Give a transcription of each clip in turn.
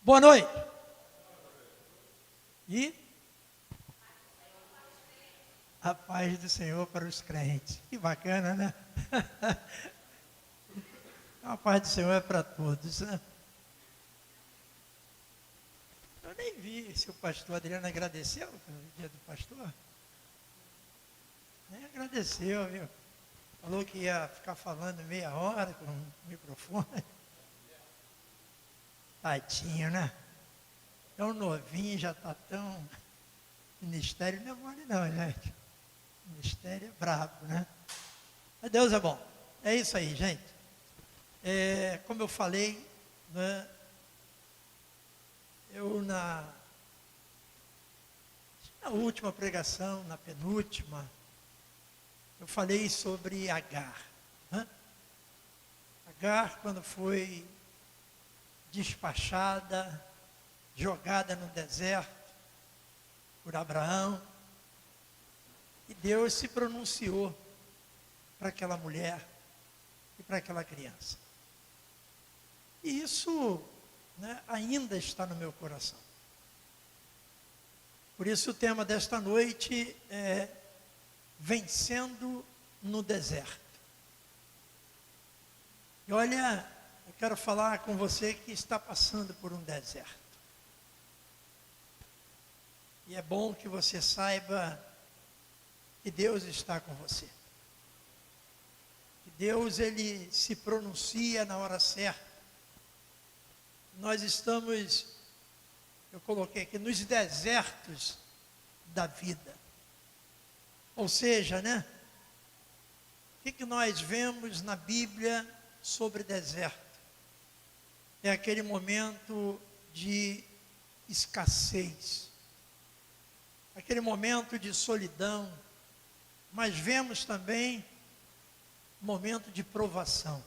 Boa noite. E a paz do Senhor para os crentes. Que bacana, né? A paz do Senhor é para todos, né? Eu nem vi se o pastor Adriano agradeceu pelo dia do pastor. Nem agradeceu, viu? Falou que ia ficar falando meia hora com o microfone. Tadinho, né? Tão novinho, já está tão... Ministério não é mole não, gente. Ministério é brabo, né? Mas Deus é bom. É isso aí, gente. Como eu falei, né, na última pregação, na penúltima, eu falei sobre Agar. Né? Agar, quando foi despachada, jogada no deserto por Abraão, e Deus se pronunciou para aquela mulher e para aquela criança. E isso, né, ainda está no meu coração. Por isso o tema desta noite é Vencendo no Deserto. E olha, eu quero falar com você que está passando por um deserto. E é bom que você saiba que Deus está com você. Que Deus, Ele se pronuncia na hora certa. Nós estamos, eu coloquei aqui, nos desertos da vida. Ou seja, né? O que nós vemos na Bíblia sobre deserto? É aquele momento de escassez. Aquele momento de solidão. Mas vemos também momento de provação.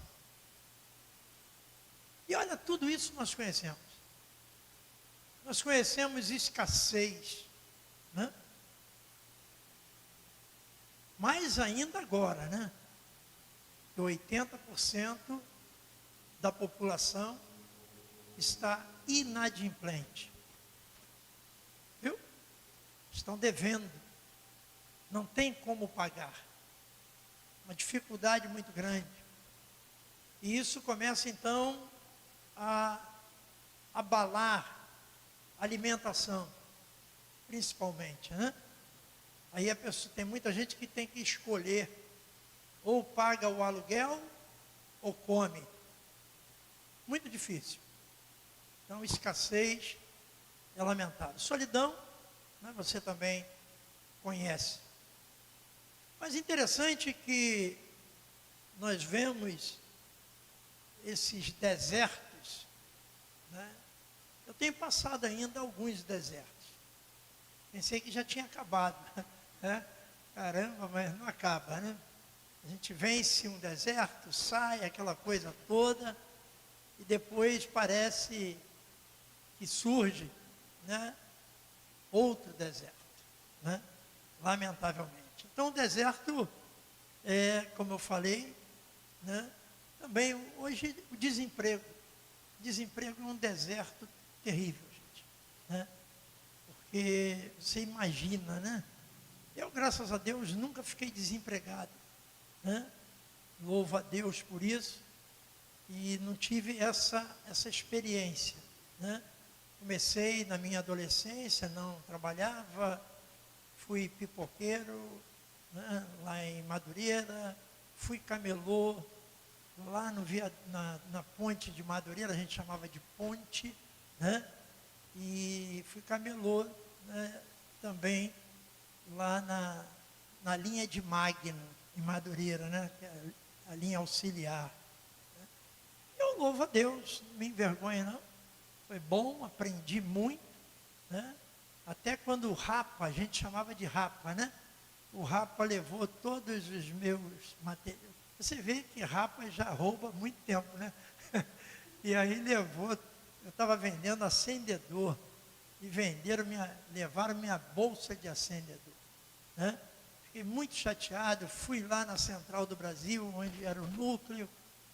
E olha, tudo isso nós conhecemos. Nós conhecemos escassez, né? Mais ainda agora, né? Que 80% da população está inadimplente. Viu? Estão devendo. Não tem como pagar. Uma dificuldade muito grande. E isso começa então a abalar a alimentação, principalmente, né? Aí a pessoa, tem muita gente que tem que escolher, ou paga o aluguel, ou come. Muito difícil. Então, escassez é lamentável. Solidão, né, você também conhece. Mas interessante que nós vemos esses desertos, né? Eu tenho passado ainda alguns desertos. Pensei que já tinha acabado, né? Caramba, mas não acaba, né? A gente vence um deserto, sai aquela coisa toda, e depois parece que surge, né, outro deserto, né? Lamentavelmente. Então o deserto, como eu falei, né, também hoje o desemprego. O desemprego é um deserto terrível, gente, né? Porque você imagina, né? Eu, graças a Deus, nunca fiquei desempregado, né? Louvo a Deus por isso. E não tive essa experiência, né? Comecei na minha adolescência, não trabalhava, fui pipoqueiro, né, lá em Madureira, fui camelô, lá na ponte de Madureira, a gente chamava de ponte, né? E fui camelô, né, também lá na linha de Magno, em Madureira, né, que é a linha auxiliar. Né? Eu louvo a Deus, não me envergonho não. Foi bom, aprendi muito, né? Até quando o Rapa, a gente chamava de Rapa, né? O Rapa levou todos os meus materiais. Você vê que Rapa já rouba há muito tempo, né? E aí levou, eu estava vendendo acendedor, e levaram minha bolsa de acendedor, né? Fiquei muito chateado, fui lá na Central do Brasil, onde era o núcleo,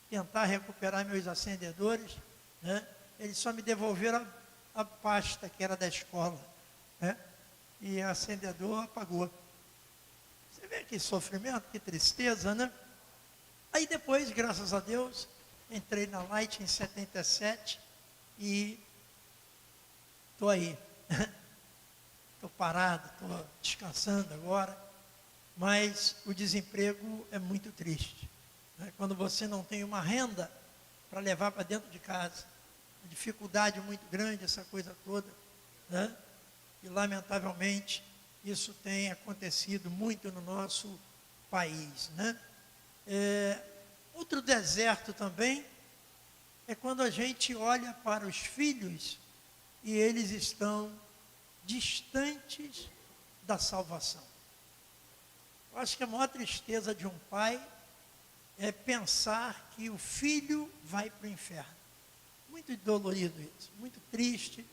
tentar recuperar meus acendedores, né? Eles só me devolveram a pasta que era da escola, né? E o acendedor apagou. Você vê que sofrimento, que tristeza, né? Aí depois, graças a Deus, entrei na Light em 77 e estou aí. Estou parado, estou descansando agora, mas o desemprego é muito triste, né? Quando você não tem uma renda para levar para dentro de casa, uma dificuldade muito grande, essa coisa toda, né? E lamentavelmente isso tem acontecido muito no nosso país, né? Outro deserto também é quando a gente olha para os filhos e eles estão distantes da salvação. Eu acho que a maior tristeza de um pai é pensar que o filho vai para o inferno. Muito dolorido isso, muito triste,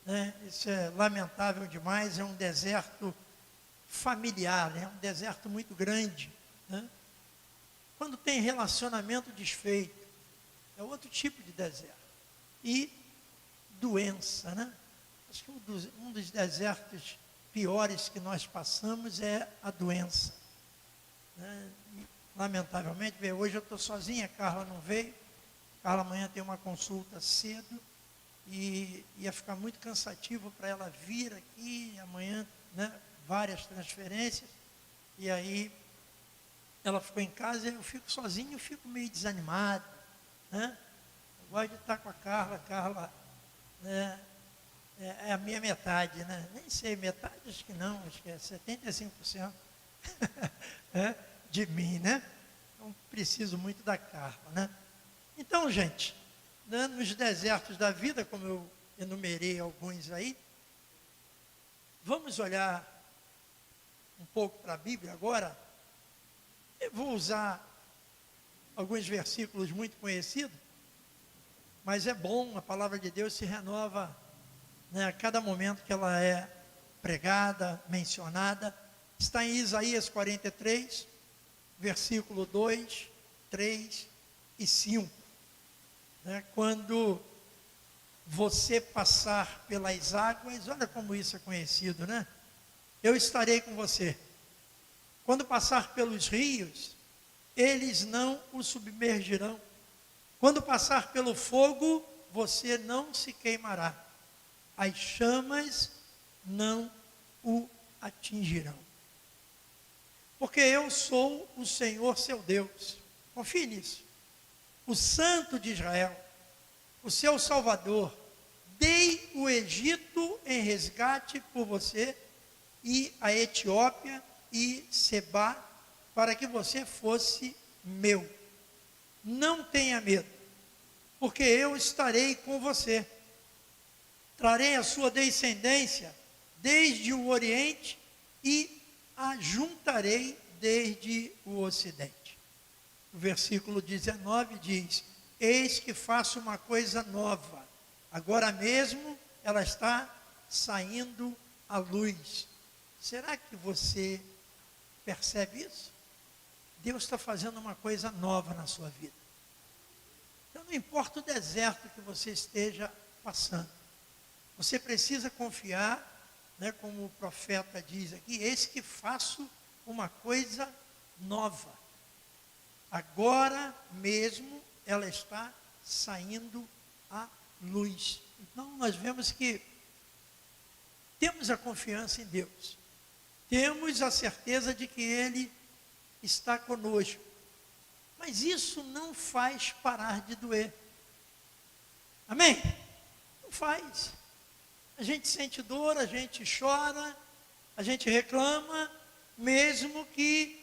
né? Isso é lamentável demais, é um deserto familiar, é um deserto muito grande, né? Quando tem relacionamento desfeito, é outro tipo de deserto. E doença, né? Acho que um dos desertos piores que nós passamos é a doença, né? E, lamentavelmente, hoje eu estou sozinha, a Carla não veio. Carla amanhã tem uma consulta cedo e ia ficar muito cansativo para ela vir aqui amanhã, né? Várias transferências. E aí ela ficou em casa e eu fico sozinho, eu fico meio desanimado, né? Eu gosto de estar com a Carla, né? É a minha metade, né? Nem sei, metade acho que não, acho que é 75% né? De mim, né? Então preciso muito da Carla, né? Então, gente, né, nos desertos da vida, como eu enumerei alguns aí, vamos olhar um pouco para a Bíblia agora. Eu vou usar alguns versículos muito conhecidos, mas é bom, a palavra de Deus se renova, né, a cada momento que ela é pregada, mencionada. Está em Isaías 43, versículo 2, 3 e 5. Né, quando você passar pelas águas, olha como isso é conhecido, né? Eu estarei com você. Quando passar pelos rios, eles não o submergirão. Quando passar pelo fogo, você não se queimará. As chamas não o atingirão. Porque eu sou o Senhor seu Deus. Confie nisso. O Santo de Israel, o seu Salvador. Dei o Egito em resgate por você e a Etiópia e Sebá, para que você fosse meu. Não tenha medo, porque eu estarei com você. Trarei a sua descendência desde o Oriente e a juntarei desde o Ocidente. O versículo 19 diz: eis que faço uma coisa nova, agora mesmo ela está saindo à luz. Será que você percebe isso? Deus está fazendo uma coisa nova na sua vida. Então não importa o deserto que você esteja passando, você precisa confiar, né, como o profeta diz aqui: eis que faço uma coisa nova. Agora mesmo ela está saindo à luz. Então nós vemos que temos a confiança em Deus. Temos a certeza de que Ele está conosco. Mas isso não faz parar de doer. Amém? Não faz. A gente sente dor, a gente chora, a gente reclama, mesmo que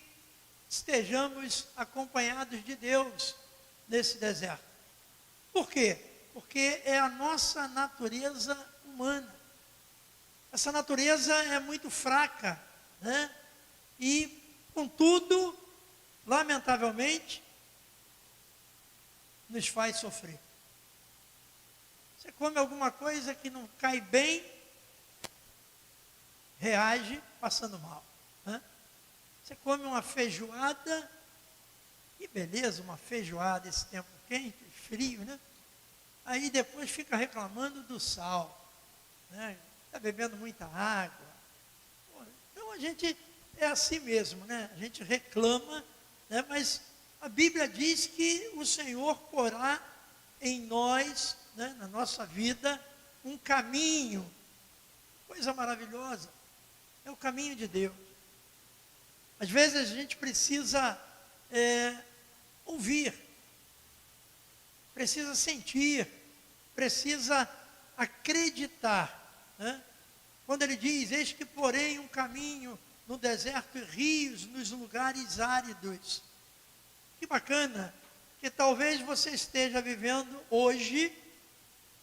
estejamos acompanhados de Deus nesse deserto. Por quê? Porque é a nossa natureza humana. Essa natureza é muito fraca, né? E, contudo, lamentavelmente, nos faz sofrer. Você come alguma coisa que não cai bem, reage passando mal, né? Você come uma feijoada, que beleza, uma feijoada, esse tempo quente, frio, né? Aí depois fica reclamando do sal. né? Está bebendo muita água. Então a gente é assim mesmo, né? A gente reclama, né? Mas a Bíblia diz que o Senhor porá em nós, né? Na nossa vida, um caminho, coisa maravilhosa, é o caminho de Deus. Às vezes a gente precisa ouvir, precisa sentir, precisa acreditar, né? Quando ele diz, eis que porém um caminho no deserto e rios nos lugares áridos. Que bacana, que talvez você esteja vivendo hoje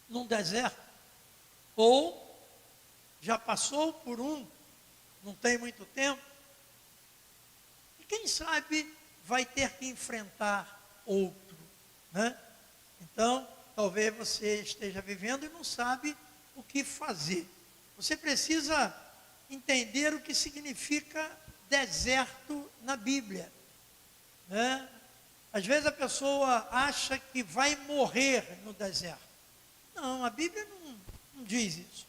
num deserto, ou já passou por um, não tem muito tempo, e quem sabe vai ter que enfrentar outro, né? Então, talvez você esteja vivendo e não sabe o que fazer. Você precisa entender o que significa deserto na Bíblia, né? Às vezes a pessoa acha que vai morrer no deserto. Não, a Bíblia não diz isso.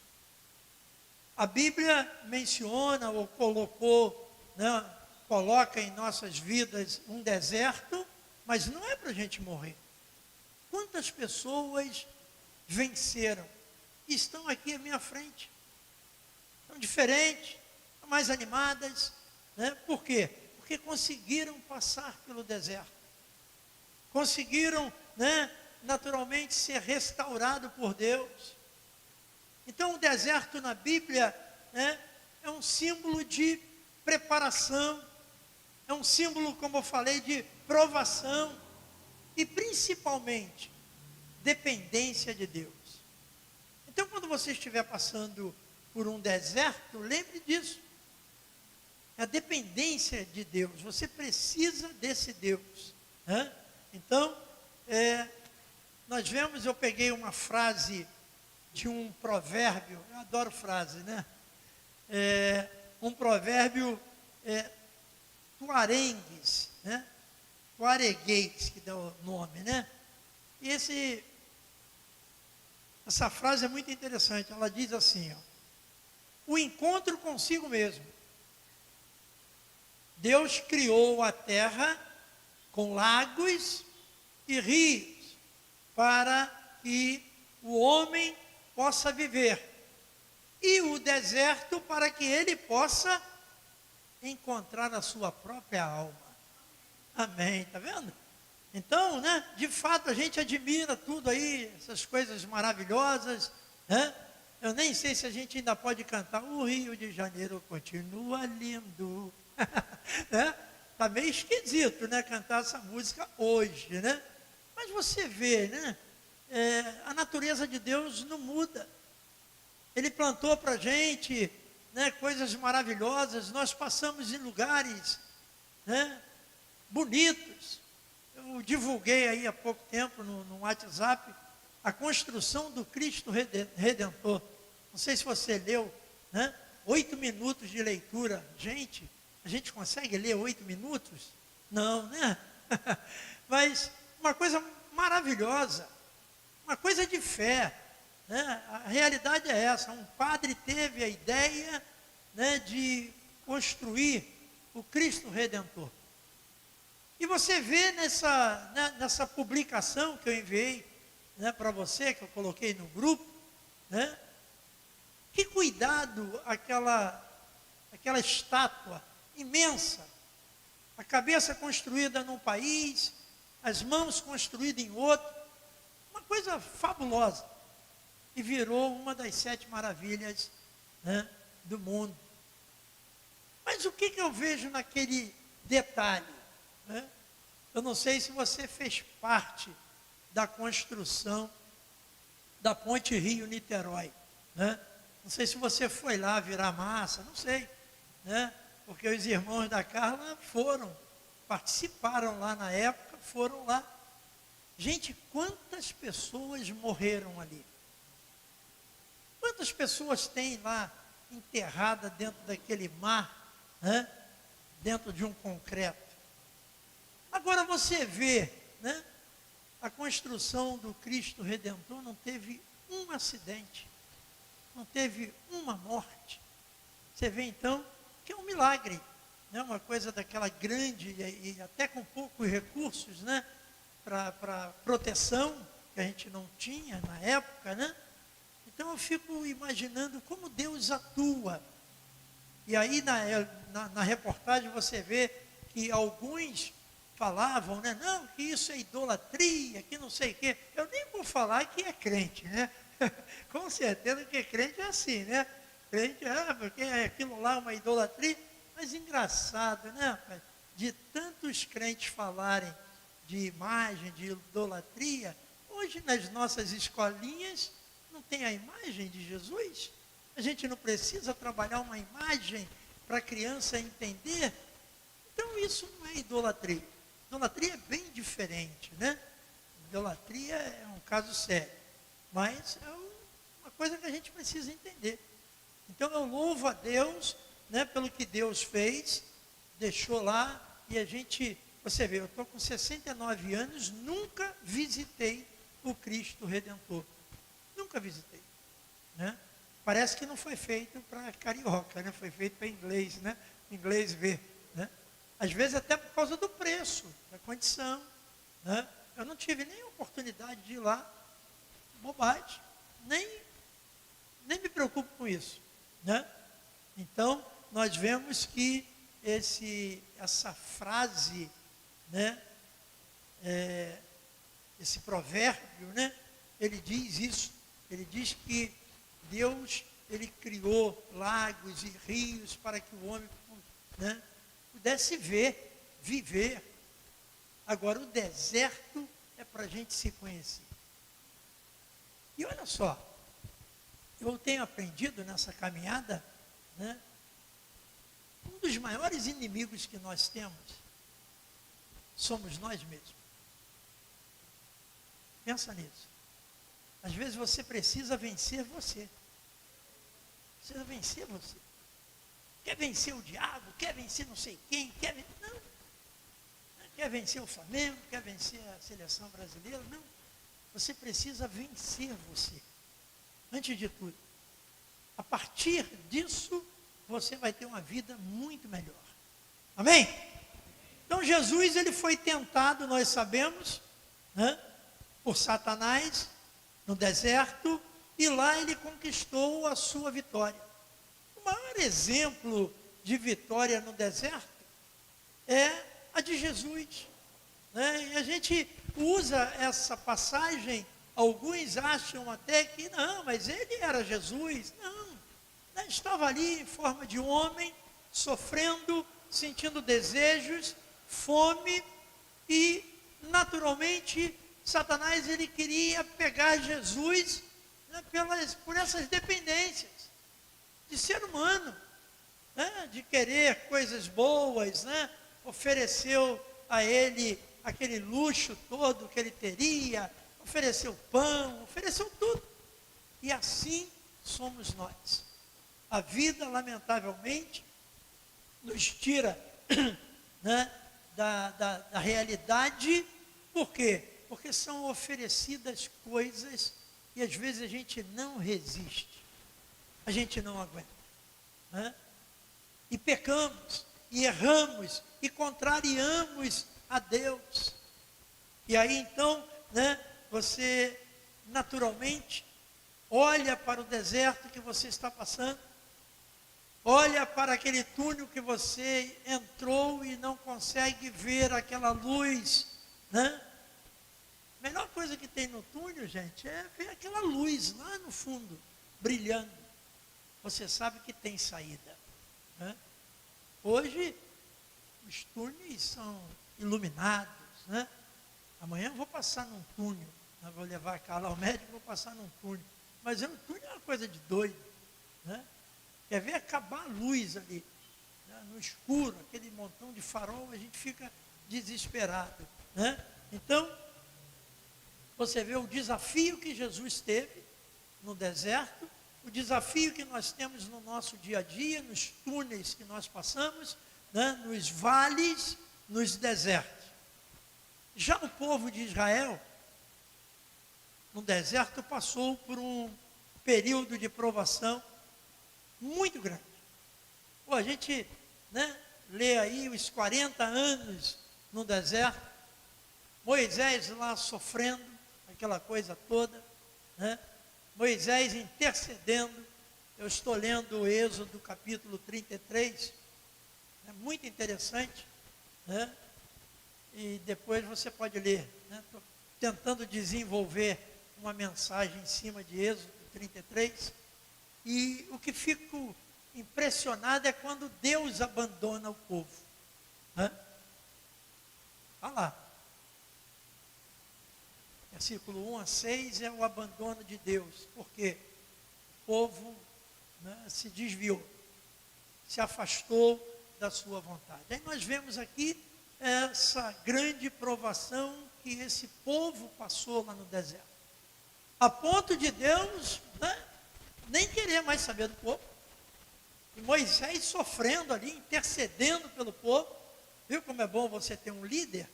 A Bíblia menciona ou colocou, né, coloca em nossas vidas um deserto, mas não é para a gente morrer. Quantas pessoas venceram e estão aqui à minha frente? São diferentes, são mais animadas, né? Por quê? Porque conseguiram passar pelo deserto. Conseguiram, né, naturalmente ser restaurado por Deus. Então o deserto na Bíblia, né, é um símbolo de preparação, é um símbolo, como eu falei, de provação e principalmente dependência de Deus. Então quando você estiver passando por um deserto, lembre disso. É a dependência de Deus, você precisa desse Deus, né? Então, nós vemos, eu peguei uma frase de um provérbio, eu adoro frase, né? Um provérbio tuarengues, né? Tuareguês, que dá o nome, né? E essa frase é muito interessante, ela diz assim, ó, o encontro consigo mesmo. Deus criou a terra com lagos e rios para que o homem possa viver, e o deserto para que ele possa encontrar a sua própria alma. Amém, tá vendo? Então, né, de fato a gente admira tudo aí, essas coisas maravilhosas, né? Eu nem sei se a gente ainda pode cantar, o Rio de Janeiro continua lindo. Né? Tá meio esquisito, né, cantar essa música hoje, né? Mas você vê, né, a natureza de Deus não muda. Ele plantou para a gente, né, coisas maravilhosas. Nós passamos em lugares, né, bonitos. Eu divulguei aí há pouco tempo no WhatsApp a construção do Cristo Redentor. Não sei se você leu, né? 8 minutos de leitura. Gente, a gente consegue ler 8 minutos? Não, né? Mas uma coisa maravilhosa, uma coisa de fé, né? A realidade é essa. Um padre teve a ideia, né, de construir o Cristo Redentor. E você vê nessa publicação que eu enviei, né, para você, que eu coloquei no grupo, né, que cuidado aquela estátua imensa, a cabeça construída num país, as mãos construídas em outro, uma coisa fabulosa, e virou uma das 7 maravilhas, né, do mundo. Mas o que eu vejo naquele detalhe, né? Eu não sei se você fez parte da construção da Ponte Rio-Niterói, né? Não sei se você foi lá virar massa, não sei, né? Porque os irmãos da Carla participaram lá na época, foram lá. Gente, quantas pessoas morreram ali? Quantas pessoas tem lá enterrada dentro daquele mar, né? Dentro de um concreto? Agora você vê, né? A construção do Cristo Redentor não teve um acidente. não teve uma morte. Você vê então que é um milagre, né? Uma coisa daquela grande e até com poucos recursos, né? Para proteção, que a gente não tinha na época, né? Então eu fico imaginando como Deus atua. E aí na reportagem você vê que alguns falavam, né? Não, que isso é idolatria, que não sei o quê. Eu nem vou falar que é crente, né? Com certeza que crente é assim, né? Crente, porque aquilo lá é uma idolatria. Mas engraçado, né, rapaz? De tantos crentes falarem de imagem, de idolatria, hoje nas nossas escolinhas não tem a imagem de Jesus? A gente não precisa trabalhar uma imagem para a criança entender? Então isso não é idolatria. Idolatria é bem diferente, né? Idolatria é um caso sério, mas é uma coisa que a gente precisa entender. Então eu louvo a Deus, né, pelo que Deus fez, deixou lá, e a gente, você vê, eu estou com 69 anos, nunca visitei o Cristo Redentor. Nunca visitei, né? Parece que não foi feito para carioca, né? Foi feito para inglês, né? Inglês ver, né? Às vezes até por causa do preço, da condição, né? Eu não tive nem oportunidade de ir lá, bobagem, nem me preocupo com isso, né? Então, nós vemos que essa frase, né? Esse provérbio, né? Ele diz isso, ele diz que Deus, ele criou lagos e rios para que o homem, né, pudesse viver. Agora, o deserto é para a gente se conhecer. E olha só, eu tenho aprendido nessa caminhada, né, um dos maiores inimigos que nós temos somos nós mesmos. Pensa nisso. Às vezes você precisa vencer você. Precisa vencer você. Quer vencer o diabo, quer vencer não sei quem, não. Quer vencer o Flamengo, quer vencer a seleção brasileira, não. Você precisa vencer você. Antes de tudo. A partir disso, você vai ter uma vida muito melhor. Amém? Então Jesus, ele foi tentado, nós sabemos, né, por Satanás, no deserto, e lá ele conquistou a sua vitória. O maior exemplo de vitória no deserto é a de Jesus, né? E a gente usa essa passagem, alguns acham até que não, mas ele era Jesus. Não, né? Estava ali em forma de homem, sofrendo, sentindo desejos, fome, e naturalmente Satanás, ele queria pegar Jesus, né, por essas dependências de ser humano, né, de querer coisas boas, né, ofereceu a ele aquele luxo todo que ele teria, ofereceu pão, ofereceu tudo. E assim somos nós. A vida, lamentavelmente, nos tira, né, da realidade. Por quê? Porque são oferecidas coisas e às vezes a gente não resiste, a gente não aguenta, né? E pecamos, e erramos, e contrariamos a Deus. E aí então, né, você naturalmente olha para o deserto que você está passando, olha para aquele túnel que você entrou e não consegue ver aquela luz, né? A melhor coisa que tem no túnel, gente, é ver aquela luz lá no fundo, brilhando. Você sabe que tem saída, né? Hoje, os túneis são iluminados, né? Amanhã eu vou passar num túnel, eu vou levar a Carla ao médico e vou passar num túnel. Mas o túnel é uma coisa de doido, né? Quer ver acabar a luz ali, né? No escuro, aquele montão de farol, a gente fica desesperado, né? Então, você vê o desafio que Jesus teve no deserto, o desafio que nós temos no nosso dia a dia, nos túneis que nós passamos, né, nos vales, nos desertos. Já o povo de Israel, no deserto, passou por período de provação muito grande. Pô, a gente, lê aí os 40 anos no deserto, Moisés lá sofrendo, aquela coisa toda, Moisés intercedendo. Eu estou lendo o Êxodo capítulo 33, é muito interessante, e depois você pode ler. Estou tentando desenvolver uma mensagem em cima de Êxodo 33, e o que fico impressionado é quando Deus abandona o povo. Olha lá. Versículo 1 a 6 é o abandono de Deus, porque o povo se desviou, se afastou da sua vontade. Aí nós vemos aqui essa grande provação que esse povo passou lá no deserto, a ponto de Deus nem querer mais saber do povo, e Moisés sofrendo ali, intercedendo pelo povo. Viu como é bom você ter um líder?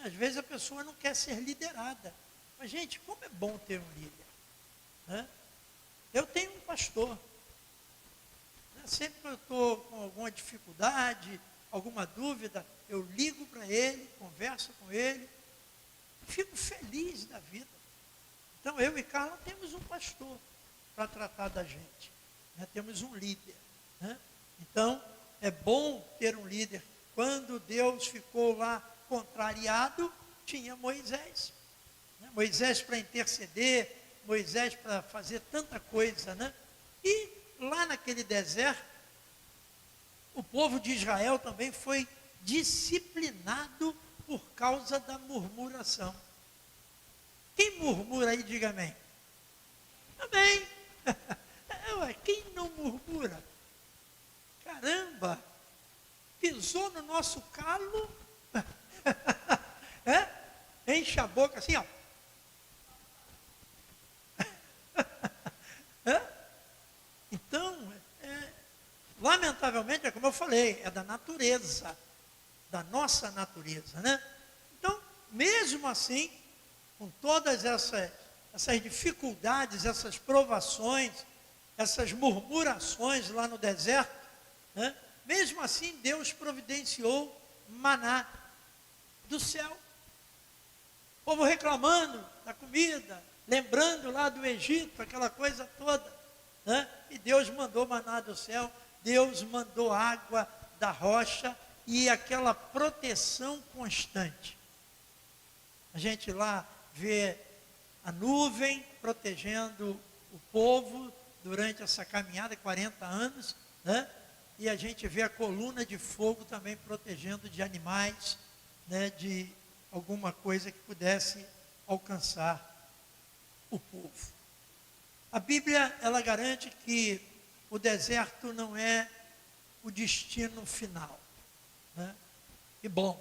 Às vezes a pessoa não quer ser liderada, mas gente, como é bom ter um líder. Eu tenho um pastor. Sempre que eu estou com alguma dificuldade, alguma dúvida, eu ligo para ele, converso com ele, fico feliz da vida. Então eu e Carla temos um pastor para tratar da gente, temos um líder. Então é bom ter um líder. Quando Deus ficou lá contrariado, tinha Moisés. Moisés para interceder, Moisés para fazer tanta coisa, E lá naquele deserto, o povo de Israel também foi disciplinado por causa da murmuração. Quem murmura aí, diga amém. Amém. Quem não murmura? Caramba, pisou no nosso calo, enche a boca assim, ó. Então, lamentavelmente, é como eu falei, é da natureza, da nossa natureza, Então, mesmo assim, com todas essas dificuldades, essas provações, essas murmurações lá no deserto, mesmo assim Deus providenciou maná do céu. O povo reclamando da comida, lembrando lá do Egito, aquela coisa toda, e Deus mandou maná do céu, Deus mandou água da rocha e aquela proteção constante. A gente lá vê a nuvem protegendo o povo durante essa caminhada, 40 anos, e a gente vê a coluna de fogo também protegendo de animais, de alguma coisa que pudesse alcançar o povo. A Bíblia, ela garante que o deserto não é o destino final, Que bom,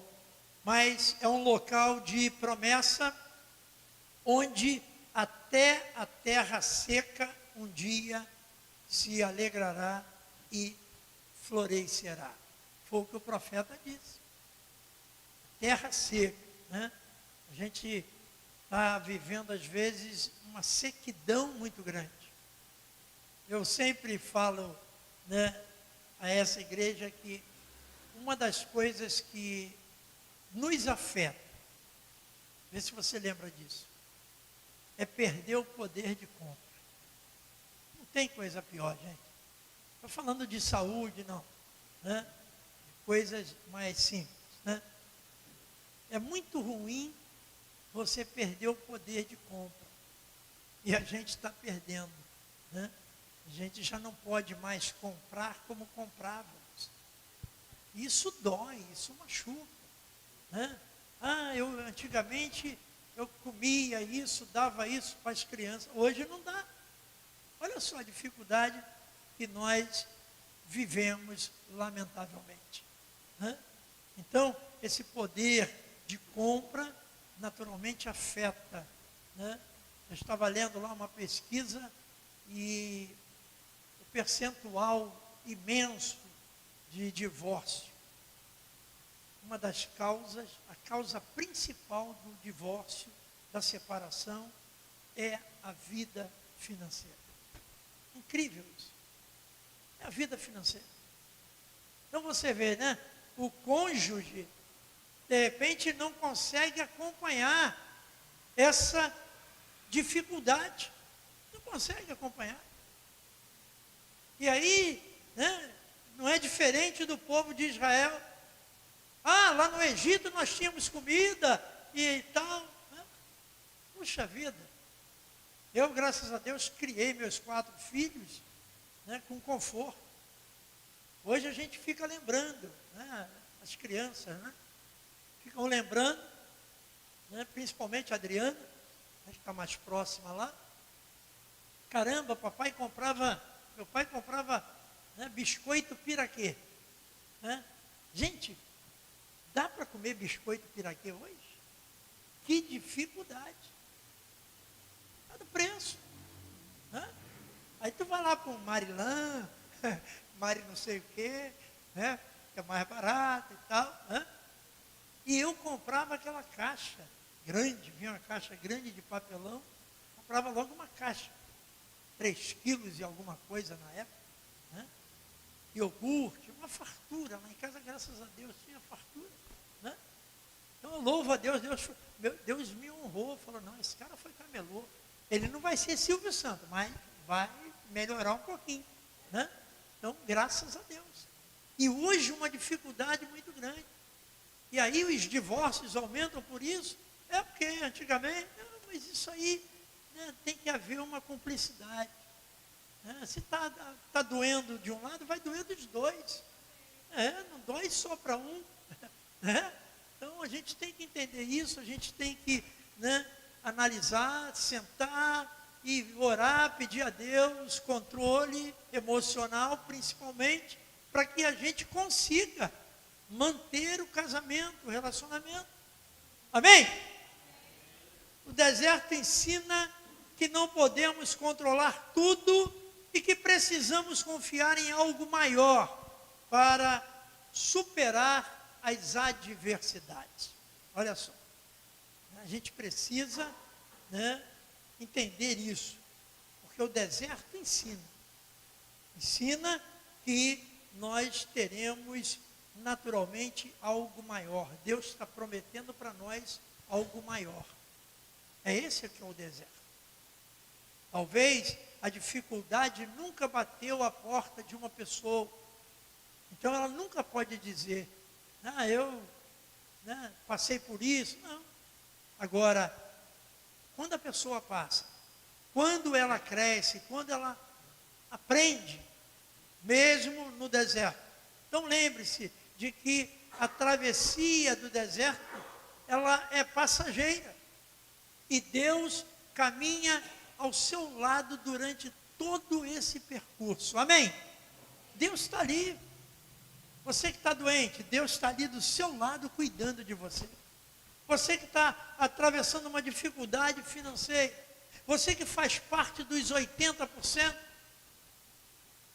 mas é um local de promessa, onde até a terra seca um dia se alegrará e florescerá. Foi o que o profeta disse. Terra seca, A gente está vivendo às vezes uma sequidão muito grande. Eu sempre falo, a essa igreja que uma das coisas que nos afeta, vê se você lembra disso, é perder o poder de compra. Não tem coisa pior, gente. Estou falando de saúde, não. De coisas mais simples. É muito ruim você perder o poder de compra. E a gente está perdendo. A gente já não pode mais comprar como comprávamos. Isso dói, isso machuca. Antigamente eu comia isso, dava isso para as crianças. Hoje não dá. Olha só a dificuldade que nós vivemos, lamentavelmente. Então, esse poder de compra naturalmente afeta. Eu estava lendo lá uma pesquisa e o percentual imenso de divórcio. Uma das causas, a causa principal do divórcio, da separação, é a vida financeira. Incrível isso. É a vida financeira. Então você vê, né? O cônjuge, de repente, não consegue acompanhar essa dificuldade. Não consegue acompanhar. E aí, né, não é diferente do povo de Israel. Ah, lá no Egito nós tínhamos comida e tal. Né? Puxa vida. Eu, graças a Deus, criei meus 4 filhos, né, com conforto. Hoje a gente fica lembrando, né, as crianças, né, ficam lembrando, né, principalmente a Adriana, que está mais próxima lá. Caramba, meu pai comprava, né, biscoito piraquê. Né? Gente, dá para comer biscoito piraquê hoje? Que dificuldade. Está do preço. Né? Aí tu vai lá para o Marilã, Mari não sei o quê, né? Que é mais barato e tal. Né? E eu comprava aquela caixa grande, vinha uma caixa grande de papelão, comprava logo uma caixa, 3 quilos e alguma coisa na época, né? Iogurte, uma fartura, lá em casa, graças a Deus, tinha fartura, né? Então eu louvo a Deus, Deus me honrou, falou, não, esse cara foi camelô, ele não vai ser Silvio Santos, mas vai melhorar um pouquinho, né? Então, graças a Deus. E hoje uma dificuldade muito grande. E aí os divórcios aumentam por isso? É porque antigamente, não, mas isso aí, né, tem que haver uma cumplicidade. Né? Se está doendo de um lado, vai doer dos dois. Não dói só para um. Né? Então a gente tem que entender isso, a gente tem que, né, analisar, sentar e orar, pedir a Deus controle emocional, principalmente, para que a gente consiga manter o casamento, o relacionamento. Amém? O deserto ensina que não podemos controlar tudo e que precisamos confiar em algo maior para superar as adversidades. Olha só, a gente precisa, né, entender isso, porque o deserto ensina que nós teremos naturalmente algo maior. Deus está prometendo para nós algo maior. É esse que é o deserto. Talvez a dificuldade nunca bateu a porta de uma pessoa. Então ela nunca pode dizer, eu, né, passei por isso. Não. Agora, quando a pessoa passa, quando ela cresce, quando ela aprende, mesmo no deserto. Então lembre-se de que a travessia do deserto, ela é passageira. E Deus caminha ao seu lado durante todo esse percurso. Amém? Deus está ali. Você que está doente, Deus está ali do seu lado cuidando de você. Você que está atravessando uma dificuldade financeira, você que faz parte dos 80%,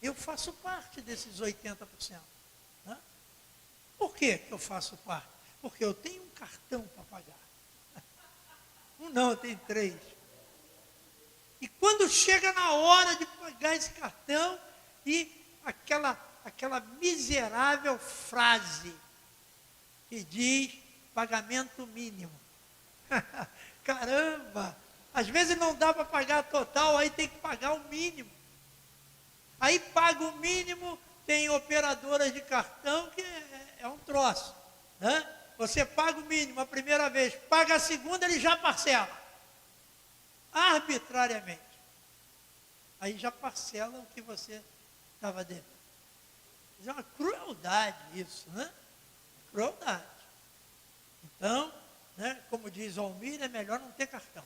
eu faço parte desses 80%. Né? Por que eu faço parte? Porque eu tenho um cartão para pagar. Não, eu tenho 3. E quando chega na hora de pagar esse cartão, e aquela miserável frase que diz pagamento mínimo. Caramba! Às vezes não dá para pagar total, aí tem que pagar o mínimo. Aí paga o mínimo, tem operadoras de cartão que é um troço. Né? Você paga o mínimo a primeira vez, paga a segunda, ele já parcela. Arbitrariamente. Aí já parcela o que você estava devendo. É uma crueldade isso, né? Crueldade. Então, né, como diz Almir, é melhor não ter cartão.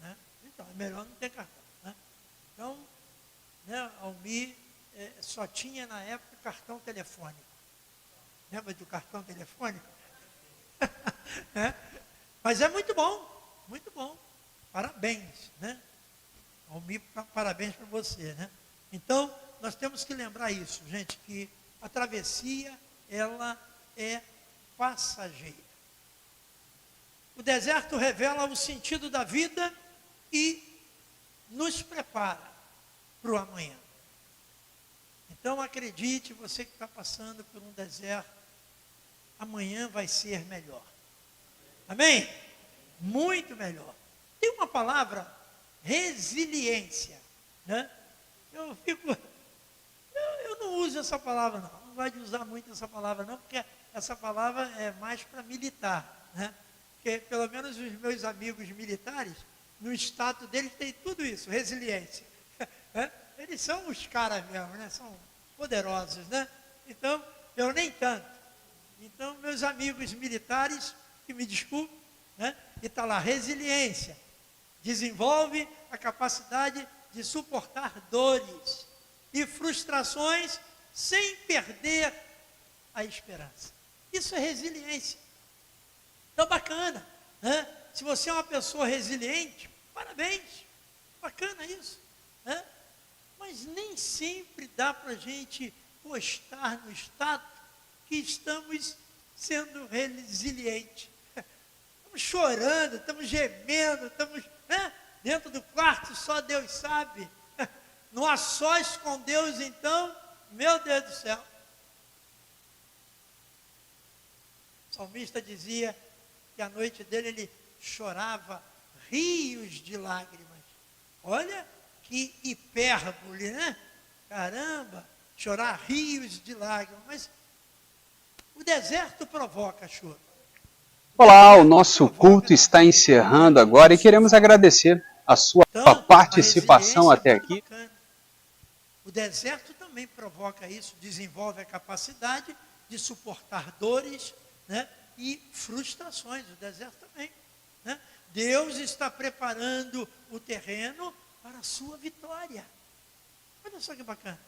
Né? Então, é melhor não ter cartão. Né? Então, né, Almir só tinha na época cartão telefônico. Lembra do cartão telefônico? Mas é muito bom, muito bom. Parabéns, né? Almir, parabéns para você, né? Então, nós temos que lembrar isso, gente, que a travessia, ela é passageira. O deserto revela o sentido da vida e nos prepara para o amanhã. Então acredite, você que está passando por um deserto, amanhã vai ser melhor. Amém? Muito melhor. Tem uma palavra, resiliência, né? Eu não uso essa palavra não gosto de usar muito essa palavra não, porque essa palavra é mais para militar, né? Porque pelo menos os meus amigos militares, no status deles tem tudo isso, resiliência. Né? Eles são os caras mesmo, né? São poderosos, né? Então, eu nem tanto. Então, meus amigos militares, que me desculpem, né? E está lá, resiliência. Desenvolve a capacidade de suportar dores e frustrações sem perder a esperança. Isso é resiliência. Então, bacana, né? Se você é uma pessoa resiliente, parabéns, bacana isso, né? Mas nem sempre dá para a gente postar no status que estamos sendo resilientes. Estamos chorando, estamos gemendo, estamos, né? Dentro do quarto, só Deus sabe. No a sós com Deus, então, meu Deus do céu. O salmista dizia que a noite dele ele chorava rios de lágrimas. Olha que hipérbole, né? Caramba, chorar rios de lágrimas. Mas o deserto provoca choro. Olá, o nosso culto está encerrando agora e queremos agradecer a sua participação até aqui. O deserto também provoca isso, desenvolve a capacidade de suportar dores, né, e frustrações. O deserto também, né? Deus está preparando o terreno para a sua vitória. Olha só que bacana.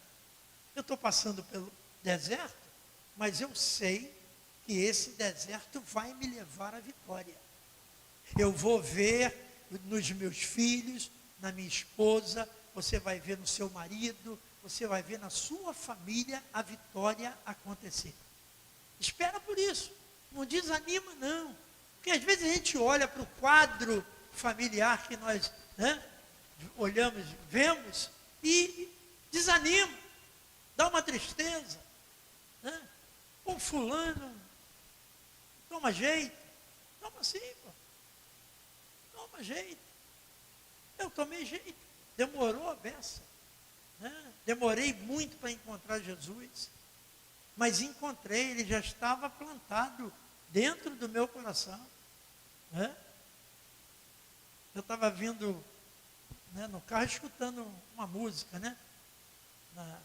Eu estou passando pelo deserto, mas eu sei que esse deserto vai me levar à vitória. Eu vou ver nos meus filhos, na minha esposa, você vai ver no seu marido, você vai ver na sua família a vitória acontecer. Espera por isso, não desanima não, porque às vezes a gente olha para o quadro familiar que nós, né, olhamos, vemos e desanima, dá uma tristeza, né? Pô, fulano, toma jeito, toma sim, pô. Toma jeito. Eu tomei jeito, demorou a beça, né? Demorei muito para encontrar Jesus, mas encontrei, ele já estava plantado dentro do meu coração, né? Eu estava vindo, né, no carro escutando uma música, né? Não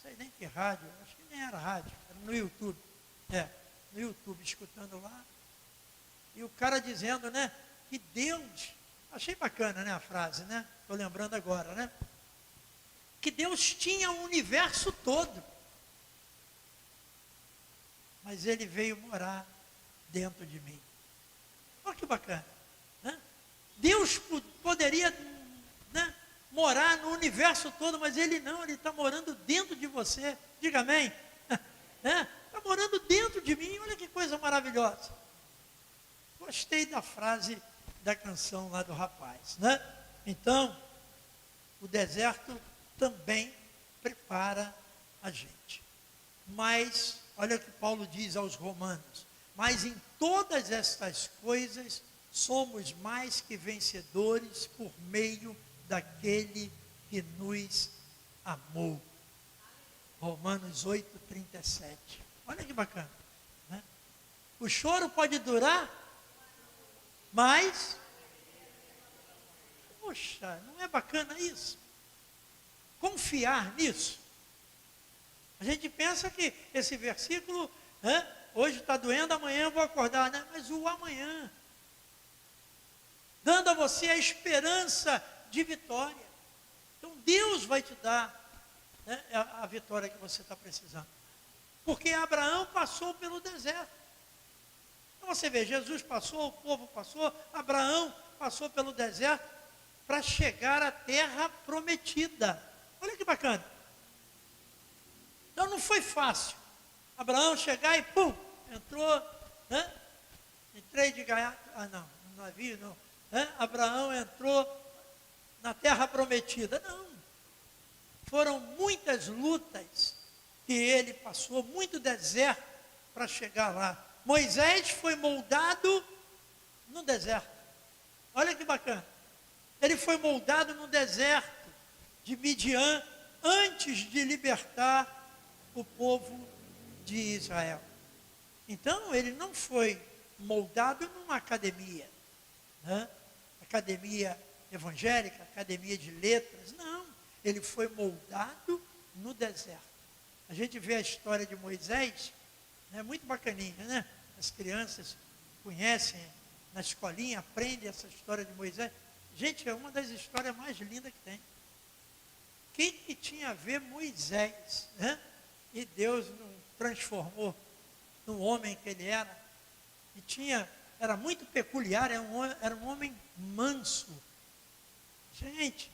sei nem que rádio, acho que nem era rádio, era no YouTube, no YouTube, escutando lá, e o cara dizendo, né, que Deus, achei bacana, né, a frase, né, estou lembrando agora, né, que Deus tinha o universo todo, mas ele veio morar dentro de mim. Olha que bacana, né? Deus poderia, né, morar no universo todo, mas ele não, ele está morando dentro de você, diga amém, né? Está morando dentro de mim, olha que coisa maravilhosa. Gostei da frase da canção lá do rapaz, né? Então, o deserto também prepara a gente. Mas, olha o que Paulo diz aos Romanos, mas em todas estas coisas somos mais que vencedores por meio daquele que nos amou. Romanos 8:37. Olha que bacana, né? O choro pode durar, mas, poxa, não é bacana isso? Confiar nisso. A gente pensa que esse versículo, né, hoje está doendo, amanhã eu vou acordar, né? Mas o amanhã, dando a você a esperança de vitória. Então Deus vai te dar, né, a vitória que você está precisando. Porque Abraão passou pelo deserto. Então você vê, Jesus passou, o povo passou, Abraão passou pelo deserto para chegar à terra prometida. Olha que bacana. Então não foi fácil. Abraão chegar e pum, entrou, né? Entrei de gaiato, no navio não. Né? Abraão entrou na terra prometida. Não, Foram muitas lutas que ele passou, muito deserto para chegar lá. Moisés foi moldado no deserto. Olha que bacana. Ele foi moldado no deserto de Midian antes de libertar o povo de Israel. Então, ele não foi moldado numa academia, né? Academia evangélica, academia de letras, não. Ele foi moldado no deserto. A gente vê a história de Moisés, é muito bacaninha, né? As crianças conhecem, na escolinha, aprendem essa história de Moisés. Gente, é uma das histórias mais lindas que tem. Quem que tinha a ver Moisés, né? E Deus não transformou no homem que ele era. E era muito peculiar, era um homem manso. Gente,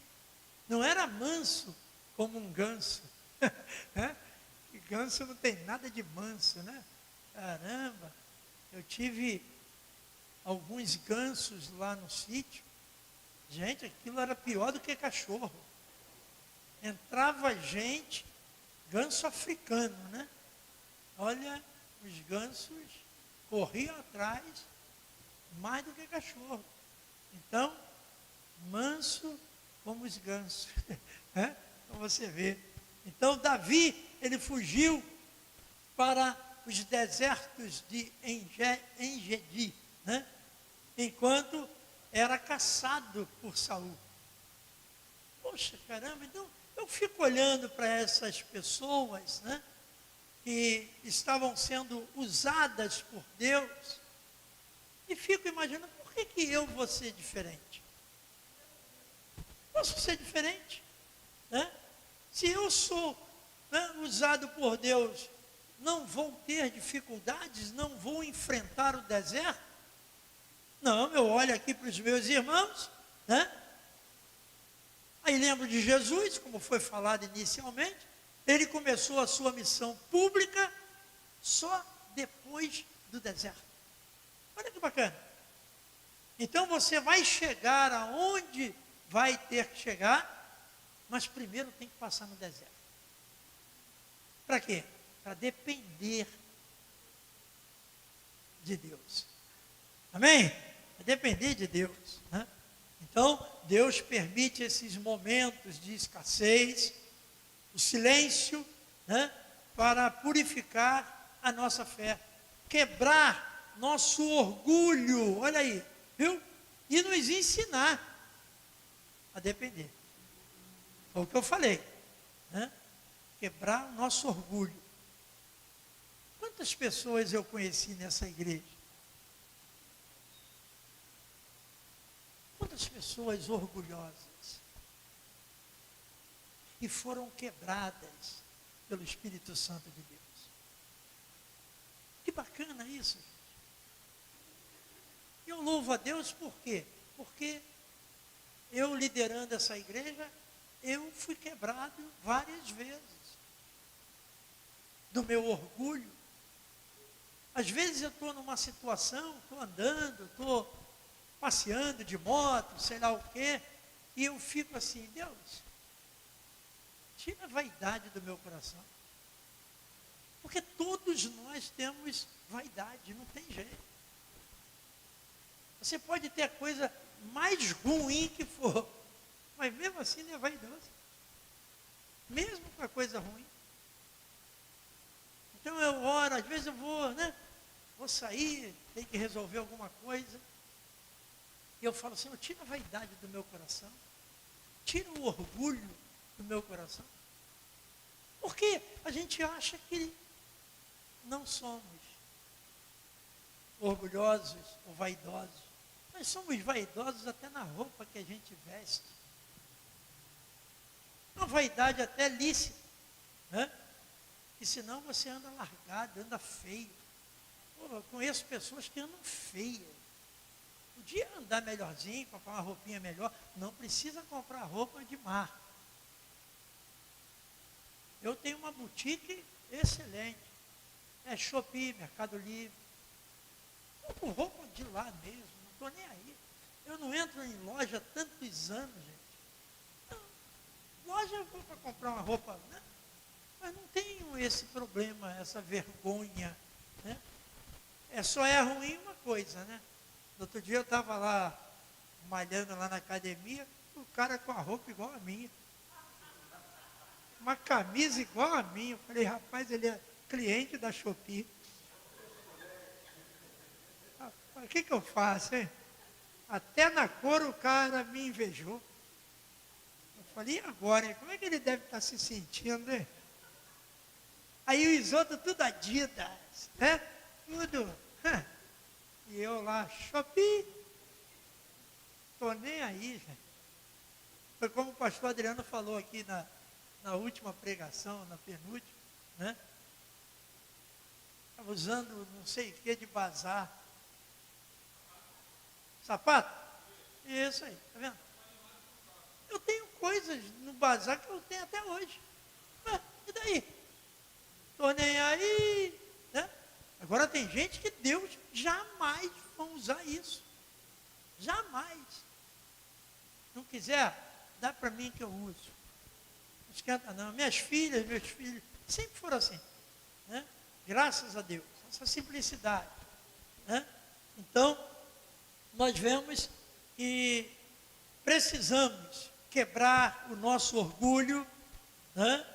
não era manso como um ganso. Né? E ganso não tem nada de manso, né? Caramba, eu tive alguns gansos lá no sítio. Gente, aquilo era pior do que cachorro. Entrava gente, ganso africano, né? Olha, os gansos corriam atrás mais do que cachorro. Então, manso como os gansos. Né? Então você vê. Então, Davi, ele fugiu para os desertos de Engedi, né? Enquanto era caçado por Saul. Poxa, caramba, então eu fico olhando para essas pessoas, né, que estavam sendo usadas por Deus, e fico imaginando, por que eu vou ser diferente? Posso ser diferente, né? Se eu sou, né, usado por Deus, não vou ter dificuldades, não vou enfrentar o deserto? Não, eu olho aqui para os meus irmãos, né? Aí lembro de Jesus, como foi falado inicialmente, ele começou a sua missão pública só depois do deserto. Olha que bacana. Então você vai chegar aonde vai ter que chegar, mas primeiro tem que passar no deserto. Para quê? Para depender de Deus. Amém? Para depender de Deus, né? Então, Deus permite esses momentos de escassez, o silêncio, né, para purificar a nossa fé, quebrar nosso orgulho, olha aí, viu? E nos ensinar a depender. Foi o que eu falei, né? Quebrar o nosso orgulho. Quantas pessoas eu conheci nessa igreja? Quantas pessoas orgulhosas e foram quebradas pelo Espírito Santo de Deus. Que bacana isso, gente. Eu louvo a Deus por quê? Porque eu liderando essa igreja, eu fui quebrado várias vezes do meu orgulho. Às vezes eu estou numa situação, estou andando, estou passeando de moto, sei lá o quê, e eu fico assim, Deus, tira a vaidade do meu coração. Porque todos nós temos vaidade, não tem jeito. Você pode ter a coisa mais ruim que for, mas mesmo assim ele é vaidoso. Mesmo com a coisa ruim. Então eu oro, às vezes eu vou, né? Vou sair, tenho que resolver alguma coisa. E eu falo assim, tira a vaidade do meu coração. Tira o orgulho do meu coração. Porque a gente acha que não somos orgulhosos ou vaidosos. Nós somos vaidosos até na roupa que a gente veste. Uma vaidade até lícita, né? E senão você anda largado, anda feio. Pô, eu conheço pessoas que andam feias. Podia andar melhorzinho, comprar uma roupinha melhor. Não precisa comprar roupa de marca. Eu tenho uma boutique excelente. É Shopee, Mercado Livre. Estou com roupa de lá mesmo, não estou nem aí. Eu não entro em loja há tantos anos, gente. Não loja eu vou para comprar uma roupa, né? Mas não tenho esse problema, essa vergonha, né? Só é ruim uma coisa, né? No outro dia eu estava lá, malhando lá na academia, o cara com a roupa igual a minha. Uma camisa igual a minha. Eu falei, rapaz, ele é cliente da Shopee. O que eu faço, hein? Até na cor o cara me invejou. Eu falei, e agora, hein? Como é que ele deve estar se sentindo, hein? Aí os outros tudo Adidas, né? Tudo. E eu lá, Shopee. Tô nem aí, gente. Foi como o pastor Adriano falou aqui na última pregação, na penúltima, né? Estava usando não sei o que de bazar. Sapato? Isso aí, tá vendo? Eu tenho coisas no bazar que eu tenho até hoje. E daí? Tô nem aí, né? Agora tem gente que Deus jamais vão usar isso. Jamais. Não quiser, dá para mim que eu uso. Não esquenta não. Minhas filhas, meus filhos, sempre foram assim. Né? Graças a Deus. Essa simplicidade. Né? Então, nós vemos que precisamos quebrar o nosso orgulho, né?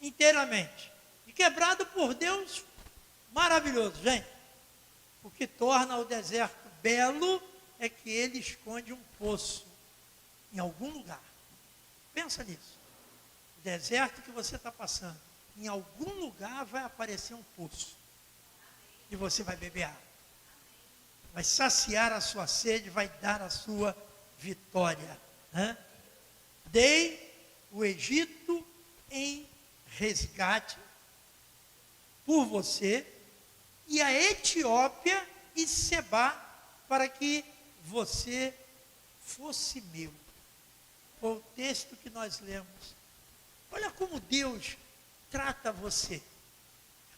Inteiramente. E quebrado por Deus, maravilhoso, gente. O que torna o deserto belo é que ele esconde um poço em algum lugar. Pensa nisso. O deserto que você está passando, em algum lugar vai aparecer um poço. E você vai beber água. Vai saciar a sua sede, vai dar a sua vitória. Né? Dei o Egito em resgate por você e a Etiópia e Sebá para que você fosse meu. Foi o texto que nós lemos. Olha como Deus trata você.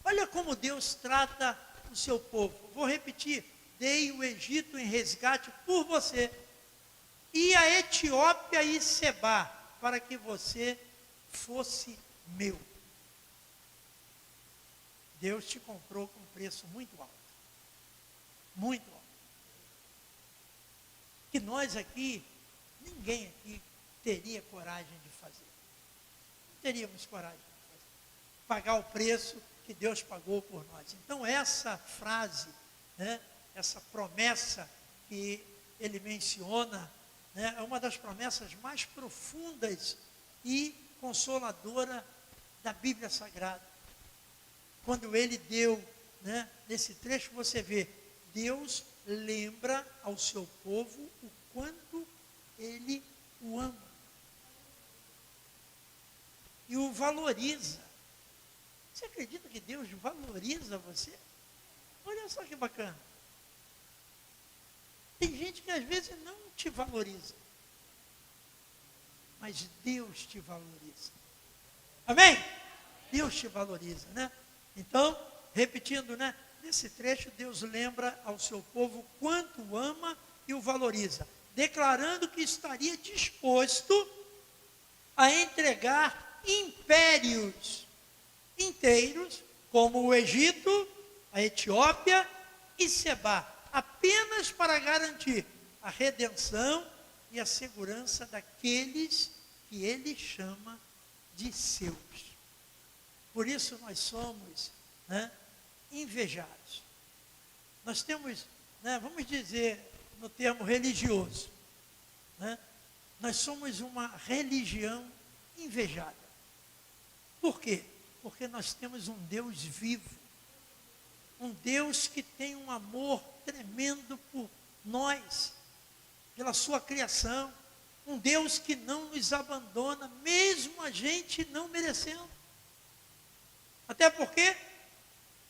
Olha como Deus trata o seu povo. Vou repetir. Dei o Egito em resgate por você. E a Etiópia e Sebá, para que você fosse meu. Deus te comprou com um preço muito alto. Muito alto. Que nós aqui, ninguém aqui teria coragem de fazer. Não teríamos coragem de fazer. Pagar o preço que Deus pagou por nós. Então essa frase, né, essa promessa que ele menciona, né, é uma das promessas mais profundas e consoladora da Bíblia Sagrada. Quando ele deu, né, nesse trecho você vê, Deus lembra ao seu povo o quanto ele o ama. E o valoriza. Você acredita que Deus valoriza você? Olha só que bacana. Tem gente que às vezes não te valoriza. Mas Deus te valoriza. Amém? Deus te valoriza, né? Então, repetindo, né? Nesse trecho, Deus lembra ao seu povo quanto o ama e o valoriza, declarando que estaria disposto a entregar impérios inteiros, como o Egito, a Etiópia e Sebá, apenas para garantir a redenção e a segurança daqueles que ele chama de seus. Por isso nós somos, né, invejados. Nós temos, né, vamos dizer no termo religioso, né, nós somos uma religião invejada. Por quê? Porque nós temos um Deus vivo, um Deus que tem um amor tremendo por nós, pela sua criação, um Deus que não nos abandona, mesmo a gente não merecendo. Até porque,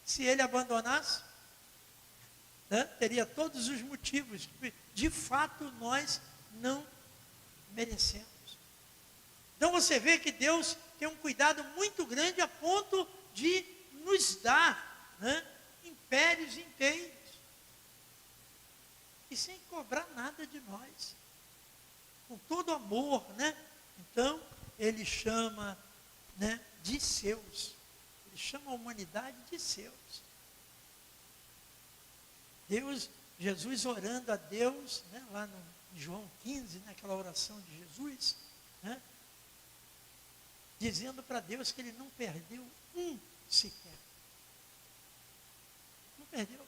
se ele abandonasse, né, teria todos os motivos, de fato nós não merecemos. Então você vê que Deus tem um cuidado muito grande a ponto de nos dar, né, impérios inteiros. E sem cobrar nada de nós. Com todo amor, né? Então, ele chama, né, de seus. Ele chama a humanidade de seus. Jesus orando a Deus, né, lá em João 15, naquela oração de Jesus, né, dizendo para Deus que ele não perdeu um sequer. Não perdeu.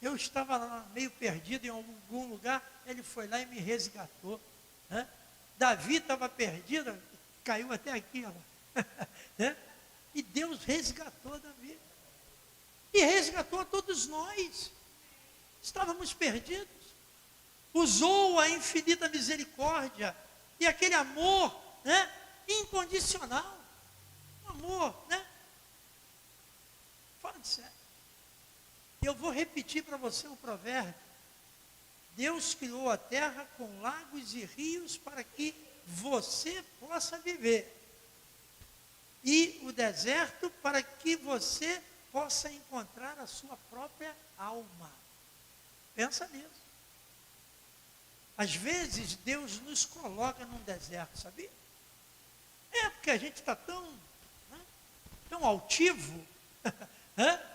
Eu estava lá meio perdido em algum lugar, ele foi lá e me resgatou. Né? Davi estava perdido, caiu até aqui, ó, né? E Deus resgatou Davi. E resgatou a todos nós. Estávamos perdidos. Usou a infinita misericórdia e aquele amor, né, incondicional. Um amor, né? Fala de sério. Eu vou repetir para você um provérbio. Deus criou a terra com lagos e rios para que você possa viver. E o deserto para que você possa encontrar a sua própria alma. Pensa nisso. Às vezes Deus nos coloca num deserto, sabia? É porque a gente está tão, né, tão altivo, né?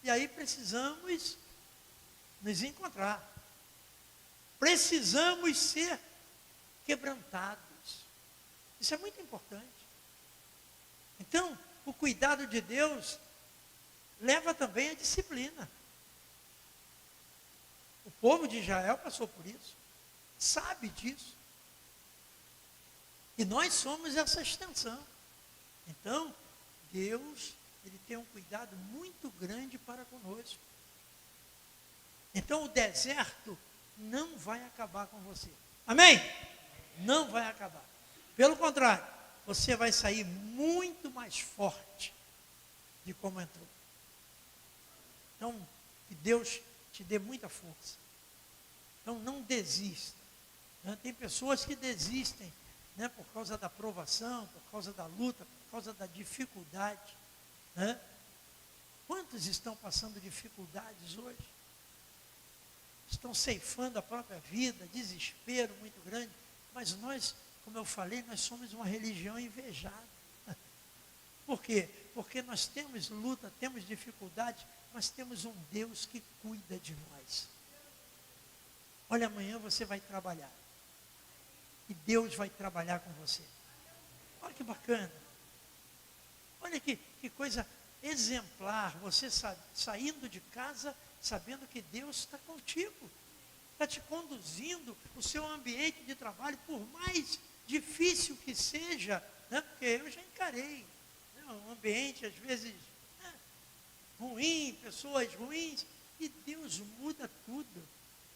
E aí precisamos nos encontrar. Precisamos ser quebrantados. Isso é muito importante. Então, o cuidado de Deus leva também a disciplina. O povo de Israel passou por isso. Sabe disso. E nós somos essa extensão. Então, Deus, ele tem um cuidado muito grande para conosco. Então, o deserto não vai acabar com você. Amém? Não vai acabar. Pelo contrário, você vai sair muito mais forte de como entrou. Então, que Deus te dê muita força. Então, não desista. Né? Tem pessoas que desistem, né, por causa da provação, por causa da luta, por causa da dificuldade. Né? Quantos estão passando dificuldades hoje? Estão ceifando a própria vida, desespero muito grande. Mas nós, como eu falei, nós somos uma religião invejada. Por quê? Porque nós temos luta, temos dificuldade, mas temos um Deus que cuida de nós. Olha, amanhã você vai trabalhar. E Deus vai trabalhar com você. Olha que bacana. Olha que coisa exemplar. Você saindo de casa, sabendo que Deus está contigo. Está te conduzindo o seu ambiente de trabalho, por mais difícil que seja, né? Porque eu já encarei, né, um ambiente às vezes, né, ruim, pessoas ruins, e Deus muda tudo.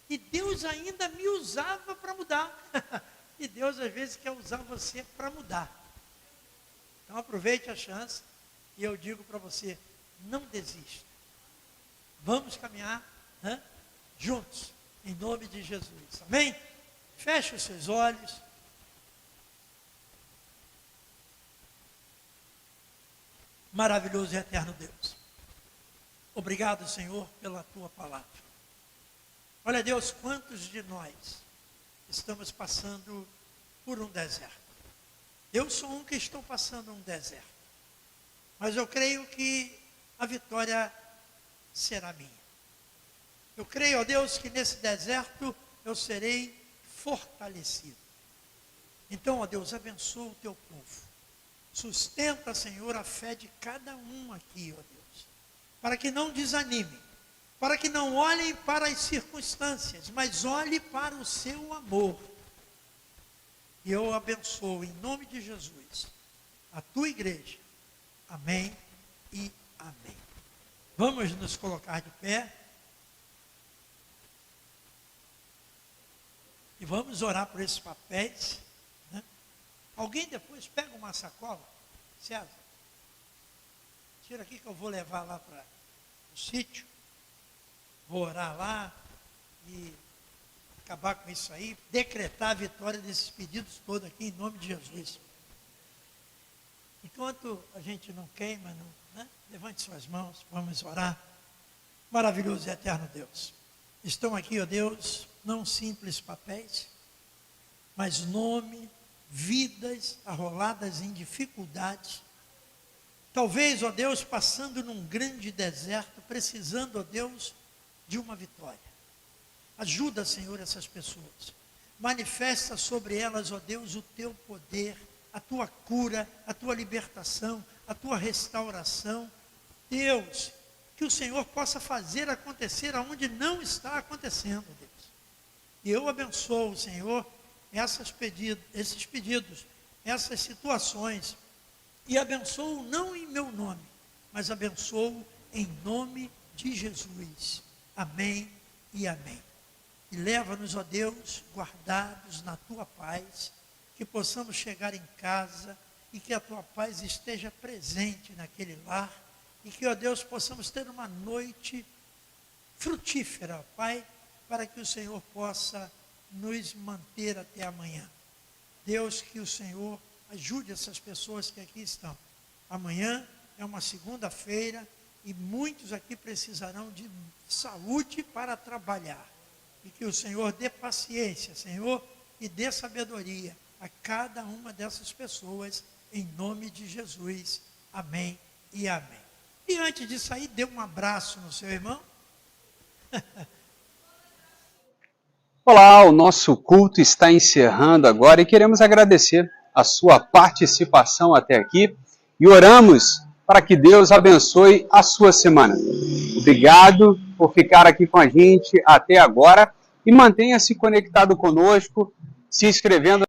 E Deus ainda me usava para mudar. E Deus às vezes quer usar você para mudar. Então aproveite a chance e eu digo para você, não desista. Vamos caminhar, né, juntos, em nome de Jesus. Amém? Feche os seus olhos. Maravilhoso e eterno Deus. Obrigado, Senhor, pela tua palavra. Olha, Deus, quantos de nós estamos passando por um deserto? Eu sou um que estou passando um deserto. Mas eu creio que a vitória será minha. Eu creio, ó Deus, que nesse deserto eu serei fortalecido. Então, ó Deus, abençoa o teu povo. Sustenta, Senhor, a fé de cada um aqui, ó Deus. Para que não desanime. Para que não olhem para as circunstâncias, mas olhe para o seu amor. E eu abençoo, em nome de Jesus, a tua igreja. Amém e amém. Vamos nos colocar de pé. E vamos orar por esses papéis. Né? Alguém depois pega uma sacola, César. Tira aqui que eu vou levar lá para o sítio. Vou orar lá e acabar com isso aí, decretar a vitória desses pedidos todos aqui em nome de Jesus. Enquanto a gente não queima, não, né? Levante suas mãos, vamos orar. Maravilhoso e eterno Deus. Estão aqui, ó Deus, não simples papéis, mas nome, vidas arroladas em dificuldades. Talvez, ó Deus, passando num grande deserto, precisando, ó Deus, de uma vitória. Ajuda, Senhor, essas pessoas. Manifesta sobre elas, ó Deus, o teu poder, a tua cura, a tua libertação, a tua restauração. Deus, que o Senhor possa fazer acontecer aonde não está acontecendo, Deus. E eu abençoo, Senhor, esses pedidos, essas situações, e abençoo não em meu nome, mas abençoo em nome de Jesus. Amém e amém. E leva-nos, ó Deus, guardados na tua paz, que possamos chegar em casa e que a tua paz esteja presente naquele lar, e que, ó Deus, possamos ter uma noite frutífera, Pai, para que o Senhor possa nos manter até amanhã. Deus, que o Senhor ajude essas pessoas que aqui estão. Amanhã é uma segunda-feira e muitos aqui precisarão de saúde para trabalhar. E que o Senhor dê paciência, Senhor, e dê sabedoria a cada uma dessas pessoas, em nome de Jesus. Amém e amém. E antes de sair, dê um abraço no seu irmão. Olá, o nosso culto está encerrando agora e queremos agradecer a sua participação até aqui e oramos para que Deus abençoe a sua semana. Obrigado por ficar aqui com a gente até agora e mantenha-se conectado conosco, se inscrevendo